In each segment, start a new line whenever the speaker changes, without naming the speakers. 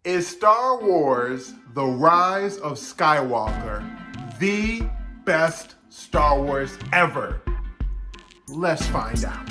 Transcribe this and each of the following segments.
Is Star Wars The Rise of Skywalker the best Star Wars ever? Let's find out.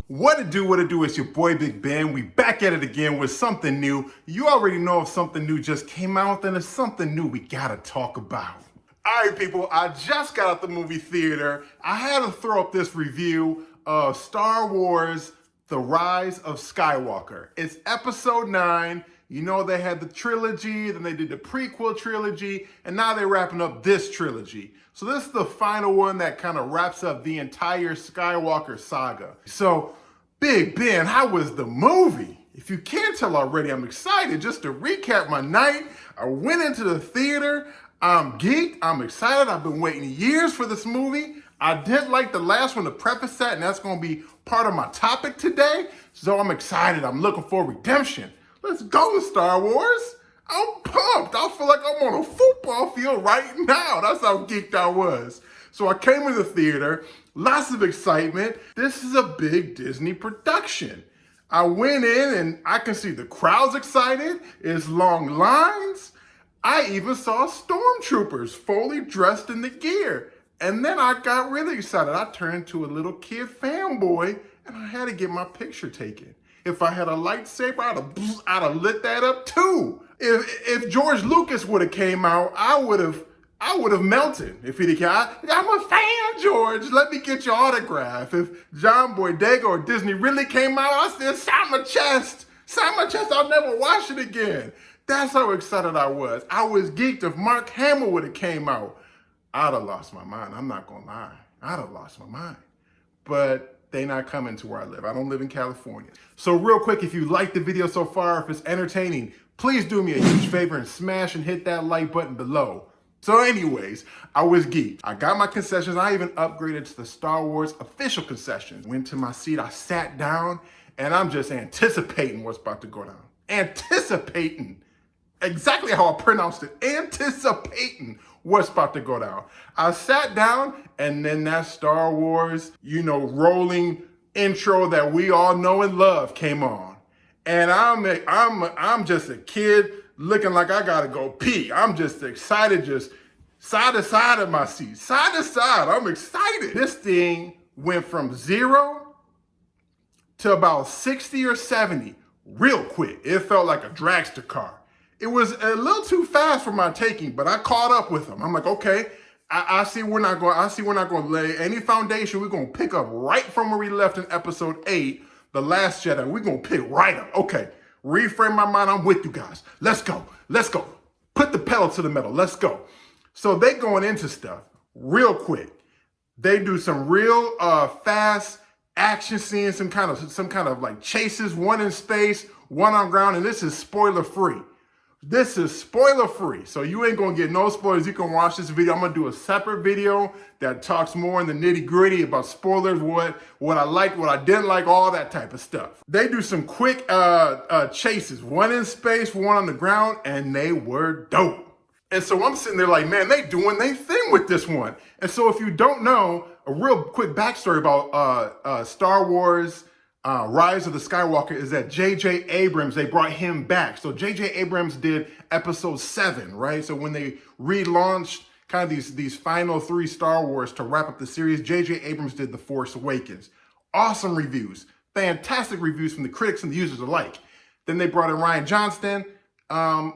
What it do, it's your boy Big Ben. We back at it again with something new. You already know if something new just came out, then it's something new we gotta talk about. All right, people, I just got out the movie theater. I had to throw up this review of Star Wars The Rise of Skywalker. It's episode 9. You know, they had the trilogy, then they did the prequel trilogy, and now they're wrapping up this trilogy. So this is the final one that kind of wraps up the entire Skywalker saga. So, Big Ben, how was the movie? If you can't tell already, I'm excited. Just to recap my night, I went into the theater. I'm geeked, I'm excited, I've been waiting years for this movie. I did like the last one to preface that, and that's gonna be part of my topic today. So I'm excited, I'm looking for redemption. Let's go, Star Wars. I'm pumped, I feel like I'm on a football field right now. That's how geeked I was. So I came to the theater, lots of excitement. This is a big Disney production. I went in and I can see the crowd's excited, it's long lines. I even saw stormtroopers fully dressed in the gear. And then I got really excited. I turned into a little kid fanboy and I had to get my picture taken. If I had a lightsaber, I'd have lit that up too. If George Lucas would have came out, I would have melted. If he'd have came, I'm a fan, George. Let me get your autograph. If John Boyega or Disney really came out, I said, sign my chest. Sign my chest, I'll never watch it again. That's how excited I was. I was geeked. If Mark Hamill would have came out, I'd have lost my mind. I'm not gonna lie. I'd have lost my mind. But they not coming to where I live. I don't live in California. So real quick, if you liked the video so far, if it's entertaining, please do me a huge favor and smash and hit that like button below. So anyways, I was geeked. I got my concessions. I even upgraded to the Star Wars official concessions. Went to my seat, I sat down, and I'm just anticipating what's about to go down. Anticipating. Exactly how I pronounced it, anticipating what's about to go down. I sat down and then that Star Wars, rolling intro that we all know and love came on. And I'm just a kid looking like I gotta go pee. I'm just excited, just side to side of my seat, side to side. I'm excited. This thing went from 0 to about 60 or 70 real quick. It felt like a dragster car. It was a little too fast for my taking, but I caught up with them. I'm like, okay, I see we're not going to lay any foundation. We're going to pick up right from where we left in episode 8, The Last Jedi. We're going to pick right up. Okay, reframe my mind. I'm with you guys. Let's go. Let's go. Put the pedal to the metal. Let's go. So they going into stuff real quick. They do some real fast action scenes, some kind of like chases, one in space, one on ground, and this is spoiler free. This is spoiler free, so you ain't gonna get no spoilers. You can watch this video. I'm gonna do a separate video that talks more in the nitty gritty about spoilers, what I liked, what I didn't like, all that type of stuff. They do some quick chases, one in space, one on the ground, and they were dope. And so I'm sitting there like, man, they doing their thing with this one. And so if you don't know, a real quick backstory about Star Wars Rise of the Skywalker is that J.J. Abrams, they brought him back. So J.J. Abrams did episode 7, right? So when they relaunched kind of these final 3 Star Wars to wrap up the series, J.J. Abrams did The Force Awakens. Awesome reviews, fantastic reviews from the critics and the users alike. Then they brought in Rian Johnson.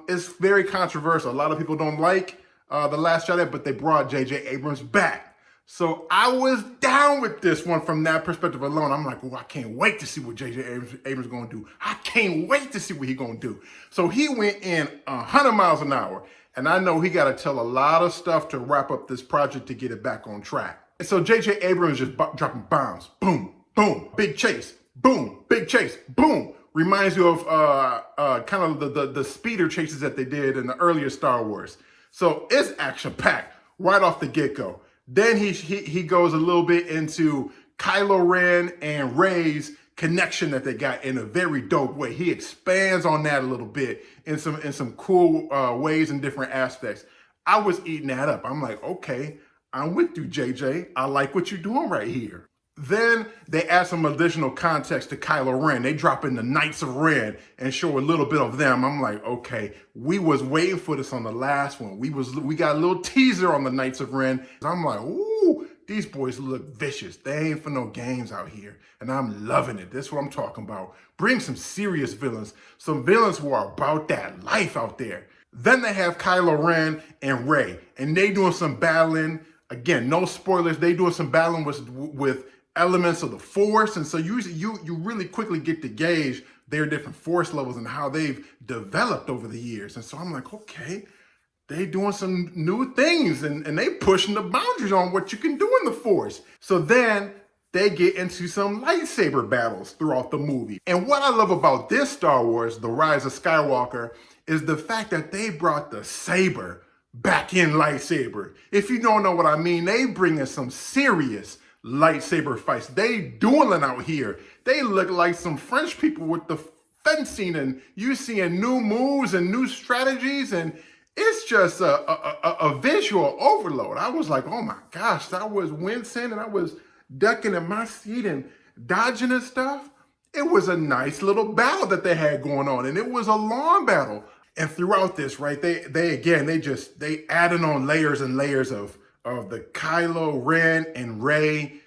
It's very controversial. A lot of people don't like The Last Jedi, but they brought J.J. Abrams back. So I was down with this one from that perspective alone. I'm like, oh, I can't wait to see what J.J. Abrams is going to do. I can't wait to see what he's going to do. So he went in 100 miles an hour. And I know he got to tell a lot of stuff to wrap up this project to get it back on track. And so J.J. Abrams just dropping bombs. Boom, boom, big chase. Boom, big chase. Boom. Reminds you of kind of the speeder chases that they did in the earlier Star Wars. So it's action-packed right off the get-go. Then he goes a little bit into Kylo Ren and Rey's connection that they got in a very dope way. He expands on that a little bit in some cool ways and different aspects. I was eating that up. I'm like, okay, I'm with you, JJ. I like what you're doing right here. Then they add some additional context to Kylo Ren. They drop in the Knights of Ren and show a little bit of them. I'm like, okay, we was waiting for this on the last one. We got a little teaser on the Knights of Ren. I'm like, ooh, these boys look vicious. They ain't for no games out here. And I'm loving it. That's what I'm talking about. Bring some serious villains. Some villains who are about that life out there. Then they have Kylo Ren and Rey. And they doing some battling. Again, no spoilers. They doing some battling with elements of the Force, and so you really quickly get to gauge their different Force levels and how they've developed over the years. And so I'm like, okay, they doing some new things, and they pushing the boundaries on what you can do in the Force. So then they get into some lightsaber battles throughout the movie. And what I love about this Star Wars, The Rise of Skywalker, is the fact that they brought the saber back in lightsaber. If you don't know what I mean, they bring in some serious lightsaber fights. They dueling out here. They look like some French people with the fencing, and you seeing new moves and new strategies, and it's just a visual overload. I was like, oh my gosh, I was wincing and I was ducking in my seat and dodging and stuff. It was a nice little battle that they had going on, and it was a long battle. And throughout this, right, they added on layers and layers of the Kylo Ren and Rey,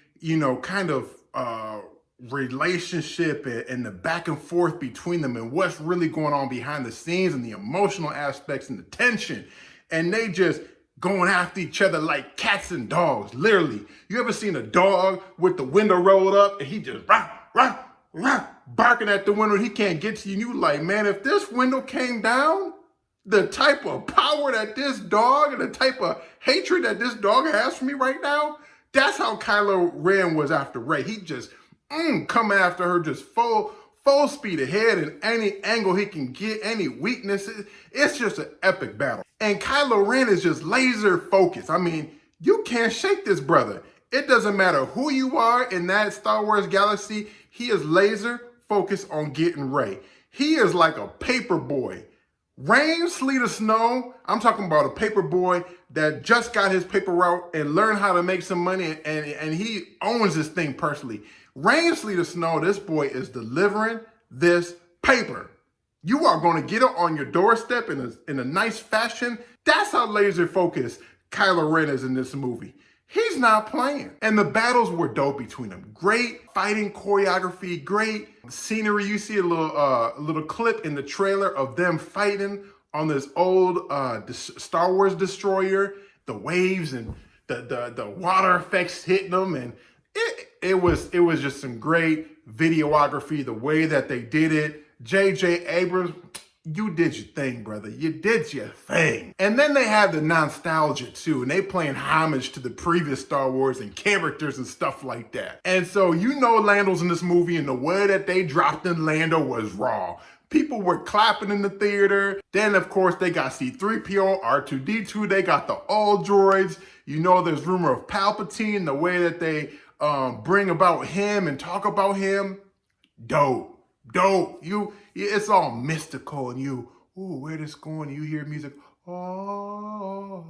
kind of relationship and the back and forth between them and what's really going on behind the scenes and the emotional aspects and the tension. And they just going after each other like cats and dogs, literally. You ever seen a dog with the window rolled up and he just barking at the window, he can't get to you, and you like, man, if this window came down, the type of power that this dog and the type of hatred that this dog has for me right now, that's how Kylo Ren was after Rey. He just coming after her just full speed ahead, and any angle he can get, any weaknesses. It's just an epic battle. And Kylo Ren is just laser focused. I mean, you can't shake this brother. It doesn't matter who you are in that Star Wars galaxy, he is laser focused on getting Rey. He is like a paper boy. Rain, sleet, or snow, I'm talking about a paper boy that just got his paper route and learned how to make some money, and he owns this thing personally. Rain, sleet, or snow, this boy is delivering this paper. You are going to get it on your doorstep in a nice fashion. That's how laser focused Kylo Ren is in this movie. He's not playing. And the battles were dope between them. Great fighting choreography, great scenery. You see a little clip in the trailer of them fighting on this old Star Wars destroyer, the waves and the water effects hitting them, and it was just some great videography, the way that they did it. J.J. Abrams, you did your thing, brother. You did your thing. And then they have the nostalgia too, and they playing homage to the previous Star Wars and characters and stuff like that. And so Lando's in this movie, and the way that they dropped in Lando was raw. People were clapping in the theater. Then, of course, they got C-3PO, R2-D2. They got the old droids. There's rumor of Palpatine, the way that they bring about him and talk about him. Dope. It's all mystical, and where this going? You hear music, oh,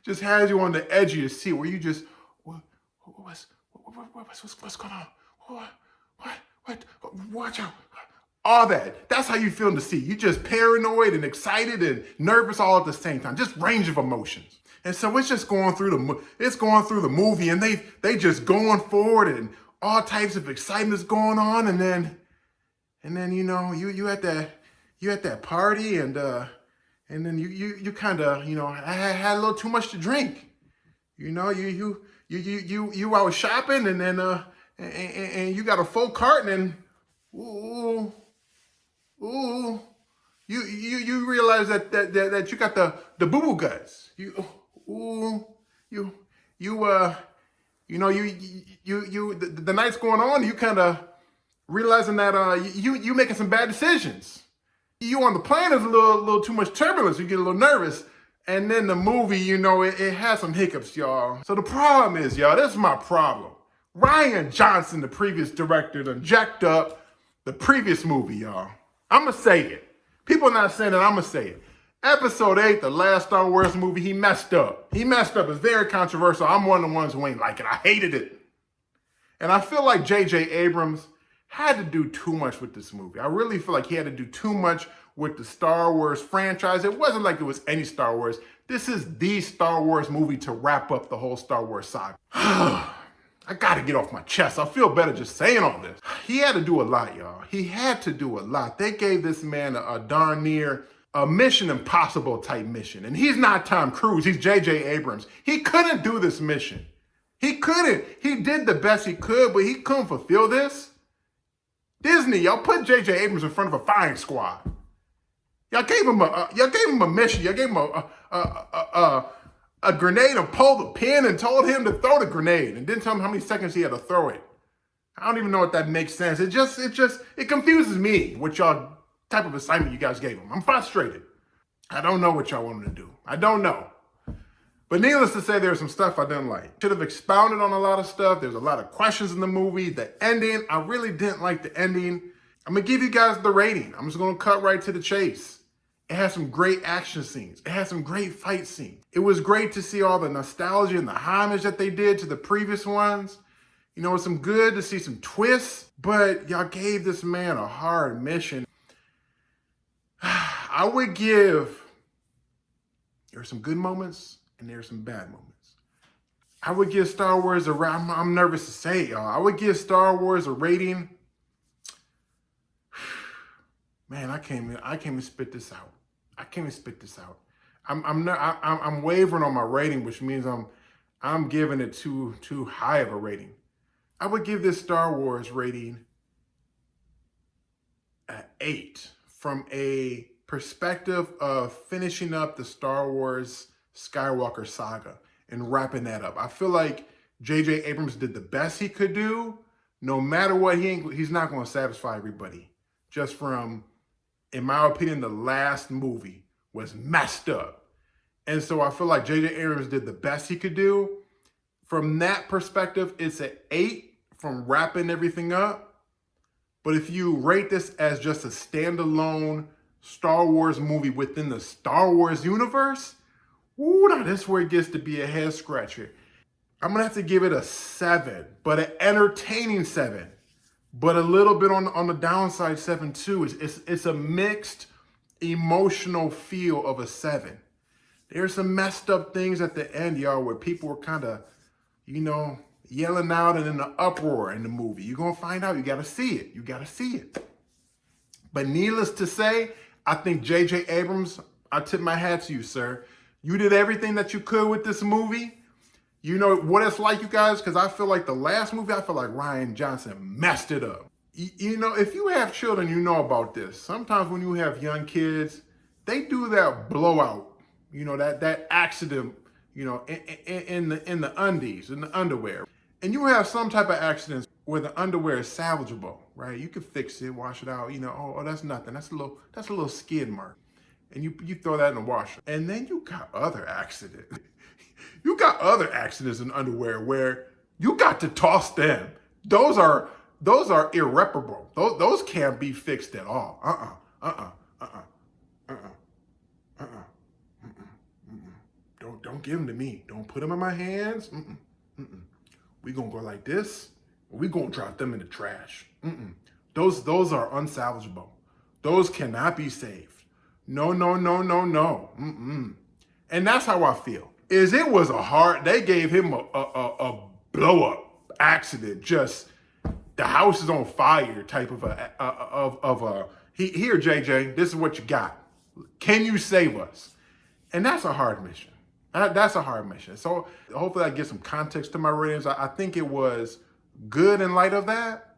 just has you on the edge of your seat, where you just, what's going on? What? Watch out! All that. That's how you feel in the seat. You just paranoid and excited and nervous all at the same time. Just range of emotions. And so it's just going through the movie, and they just going forward, and all types of excitement is going on, and then you at that party, and then you kind of had a little too much to drink. You out shopping, and then and you got a full carton, and you realize that you got the boo-boo guts. The night's going on, you kind of realizing that you making some bad decisions. You on the plane, there's a little too much turbulence. You get a little nervous. And then the movie, it has some hiccups, y'all. So the problem is, y'all, this is my problem. Rian Johnson, the previous director, done jacked up the previous movie, y'all. I'm going to say it. People are not saying it, I'm going to say it. Episode 8, the last Star Wars movie, he messed up. It's very controversial. I'm one of the ones who ain't like it. I hated it. And I feel like J.J. Abrams had to do too much with this movie. I really feel like he had to do too much with the Star Wars franchise. It wasn't like it was any Star Wars. This is the Star Wars movie to wrap up the whole Star Wars saga. I gotta get off my chest. I feel better just saying all this. He had to do a lot, y'all. He had to do a lot. They gave this man a darn near a Mission Impossible type mission. And he's not Tom Cruise, he's J.J. Abrams. He couldn't do this mission. He couldn't. He did the best he could, but he couldn't fulfill this. Disney, y'all put J.J. Abrams in front of a firing squad. Y'all gave him a mission. Y'all gave him a grenade and pulled the pin and told him to throw the grenade and didn't tell him how many seconds he had to throw it. I don't even know if that makes sense. It confuses me what y'all type of assignment you guys gave him. I'm frustrated. I don't know what y'all want him to do. I don't know. But needless to say, there's some stuff I didn't like. Should have expounded on a lot of stuff. There's a lot of questions in the movie. The ending, I really didn't like the ending. I'm gonna give you guys the rating. I'm just gonna cut right to the chase. It has some great action scenes. It has some great fight scenes. It was great to see all the nostalgia and the homage that they did to the previous ones. You know, it's some good to see some twists, but y'all gave this man a hard mission. I would give, there are some good moments and there are some bad moments. I would give Star Wars I'm nervous to say it, y'all. I would give Star Wars a rating. Man, I can't even spit this out. I can't even spit this out. I'm wavering on my rating, which means I'm giving it too high of a rating. I would give this Star Wars rating an 8 from a perspective of finishing up the Star Wars Skywalker saga and wrapping that up. I feel like J.J. Abrams did the best he could do. No matter what, he's not going to satisfy everybody. Just from, in my opinion, the last movie was messed up. And so I feel like J.J. Abrams did the best he could do. From that perspective, it's an 8 from wrapping everything up. But if you rate this as just a standalone Star Wars movie within the Star Wars universe, ooh, now this is where it gets to be a head scratcher. I'm gonna have to give it a 7, but an entertaining 7. But a little bit on the downside 7 too. It's a mixed emotional feel of a 7. There's some messed up things at the end, y'all, where people were kind of, you know, yelling out and in an uproar in the movie. You're gonna find out. You gotta see it. You gotta see it. But needless to say, I think J.J. Abrams, I tip my hat to you, sir. You did everything that you could with this movie. You know what it's like, you guys, because I feel like the last movie, I feel like Rian Johnson messed it up. You know, if you have children, you know about this. Sometimes when you have young kids, they do that blowout, you know, that accident, you know, in the undies, in the underwear. And you have some type of accidents where the underwear is salvageable, right? You can fix it, wash it out, you know, oh, that's nothing. That's a little skid mark. And you throw that in the washer. And then you got other accidents. You got other accidents in underwear where you got to toss them. Those are irreparable. Those can't be fixed at all. Don't give them to me. Don't put them in my hands. We gonna go like this. We gonna drop them in the trash. Those are unsalvageable. Those cannot be saved. No. And that's how I feel. It was they gave him a blow up accident. Just the house is on fire type of here, JJ, this is what you got. Can you save us? And that's a hard mission. That's a hard mission. So hopefully I get some context to my ratings. I think it was good in light of that.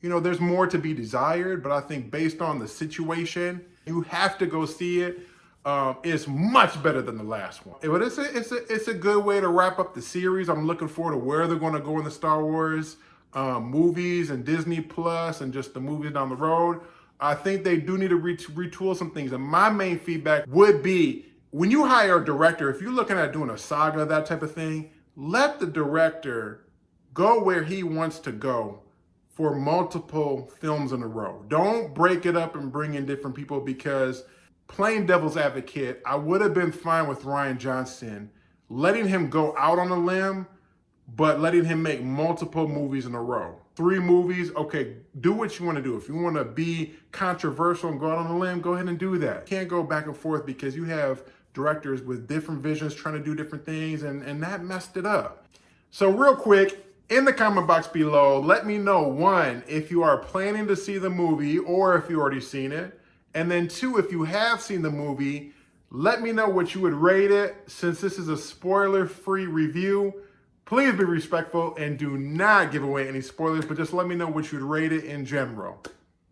You know, there's more to be desired, but I think based on the situation, you have to go see it. It's much better than the last one. But it's a good way to wrap up the series. I'm looking forward to where they're going to go in the Star Wars movies and Disney Plus and just the movies down the road. I think they do need to retool some things. And my main feedback would be, when you hire a director, if you're looking at doing a saga, that type of thing, let the director go where he wants to go for multiple films in a row. Don't break it up and bring in different people, because playing devil's advocate, I would have been fine with Rian Johnson letting him go out on a limb but letting him make multiple movies in a row. 3 movies, okay, do what you want to do. If you want to be controversial and go out on a limb, go ahead and do that. You can't go back and forth because you have directors with different visions trying to do different things, and that messed it up. So real quick, in the comment box below, let me know, 1, if you are planning to see the movie or if you already seen it. And then 2, if you have seen the movie, let me know what you would rate it. Since this is a spoiler-free review, please be respectful and do not give away any spoilers, but just let me know what you'd rate it in general.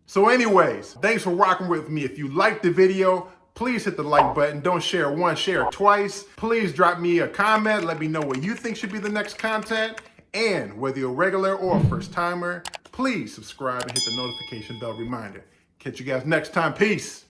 So anyways, thanks for rocking with me. If you liked the video, please hit the like button. Don't share once, share twice. Please drop me a comment. Let me know what you think should be the next content. And whether you're a regular or a first timer, please subscribe and hit the notification bell reminder. Catch you guys next time. Peace.